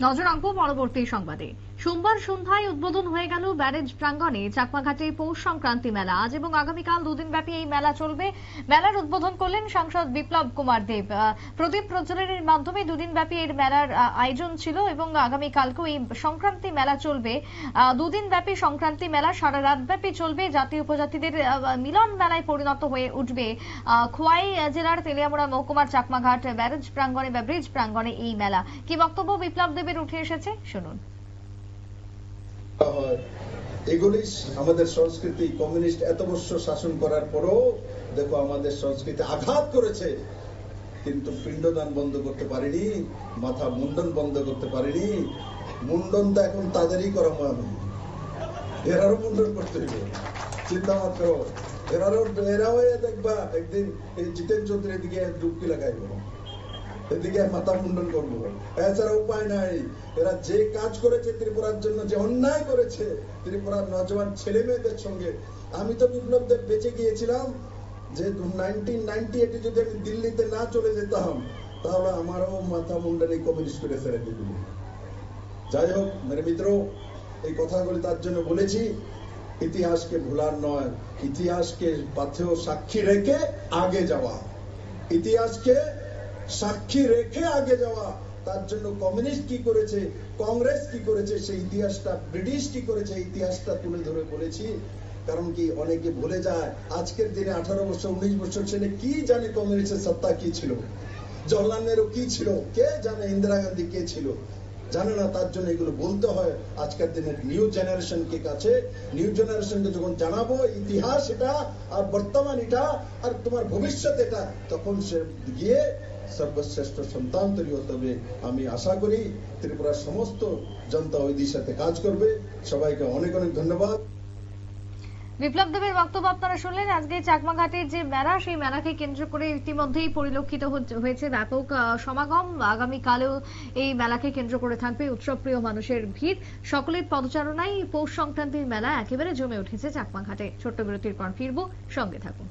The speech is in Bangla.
নজর রাখবো পরবর্তী সংবাদে। সোমবার সন্ধ্যায় উদ্বোধন হয়ে গেল ব্যারেজ প্রাঙ্গণে চাকমাঘাটে পৌষ সংক্রান্তি মেলা। আজ এবং আগামীকাল দুদিন ব্যাপী এই মেলা চলবে। মেলার উদ্বোধন করলেন সাংসদ বিপ্লব কুমার দেব। প্রদীপ প্রজ্বলনের মাধ্যমে দুদিন ব্যাপী এই মেলার আয়োজন ছিল এবং আগামীকালকেও এই সংক্রান্তি মেলা চলবে। দুদিন ব্যাপী সংক্রান্তি মেলা সারা রাত ব্যাপী চলবে। জাতি উপজাতিদের মিলন মেলায় পরিণত হয়ে উঠবে খোয়াই জেলার তেলিয়ামুড়া মহকুমার চাকমাঘাট ব্যারেজ প্রাঙ্গণে বা ব্রিজ প্রাঙ্গণে এই মেলা। কি বক্তব্য বিপ্লব দেবের উঠে এসেছে শুনুন। এগুলি আমাদের সংস্কৃতি। কমিউনিস্ট এত বছর শাসন করার পরও দেখো আমাদের সংস্কৃতি আঘাত করেছে, কিন্তু পিণ্ডদান বন্ধ করতে পারেনি, মাথা মুন্ডন বন্ধ করতে পারেনি। মুন্ডন তো এখন তাদেরই করা আমি, এরারও মুন্ডন করতে হবে। চিন্তা মাত্র এরাও দেখবা একদিন এই জিতেন চৌধুরীর দিকে ডুবকি লাগাইব, এদিকে মাথা মুন্ডন করবো। এছাড়া উপায় নাই। এরা যে কাজ করেছে ত্রিপুরার জন্য, যে অন্যায় করেছে ত্রিপুরার নজওয়ান ছেলে মেয়েদের সঙ্গে। আমি তো বিপ্লবদের বেঁচে গিয়েছিলাম যে 1998 যদি আমি দিল্লিতে না চলে যেতাম তাহলে আমারও মাথা মুন্ডানি কমিউনিস্ট করে ফেলে দিত। যাই হোক মেরে মিত্র, এই কথাগুলি তার জন্য বলেছি, ইতিহাসকে ভুলার নয়, ইতিহাসকে পাথেয় সাক্ষী রেখে আগে যাওয়া, ইতিহাসকে সাক্ষী রেখে আগে যাওয়া। তার জন্য কমিউনিস্ট কি করেছে, কংগ্রেস কি করেছে, সেই ইতিহাসটা, ব্রিটিশ কি করেছে ইতিহাসটা তুলে ধরে বলেছি। কারণ কি অনেকে ভুলে যায় আজকের দিনে 18 বছর 19 বছর ছেলে কি জানে কমিউনিস্টের সত্তা কি ছিল, জওহরলাল নেহরু কি ছিল, কে জানে ইন্দিরা গান্ধী কে ছিল, জানে না। তার জন্য এগুলো বলতে হয় আজকের দিনের নিউ জেনারেশনকে কাছে। নিউ জেনারেশনকে যখন জানাবো ইতিহাস এটা আর বর্তমান এটা আর তোমার ভবিষ্যৎ এটা, তখন সে গিয়ে সর্বশ্রেষ্ঠ সন্তান তৈরি হতে হবে। আমি আশা করি ত্রিপুরার সমস্ত জনতা ওই দিশাতে কাজ করবে। সবাইকে অনেক অনেক ধন্যবাদ। বিপ্লব দেবের বক্তব্য আপনারা শুনলেন। আজকে চাকমাঘাটের যে মেলা, সেই মেলাকে কেন্দ্র করে ইতিমধ্যেই পরিলক্ষিত হয়েছে ব্যাপক সমাগম। আগামীকালেও এই মেলাকে কেন্দ্র করে থাকবে উৎসবপ্রিয় মানুষের ভিড়। সকলের পদচারণায় পৌষ সংক্রান্তির মেলা একেবারে জমে উঠেছে চাকমাঘাটে। ছোট্ট বিরতির পর ফিরবো, সঙ্গে থাকুন।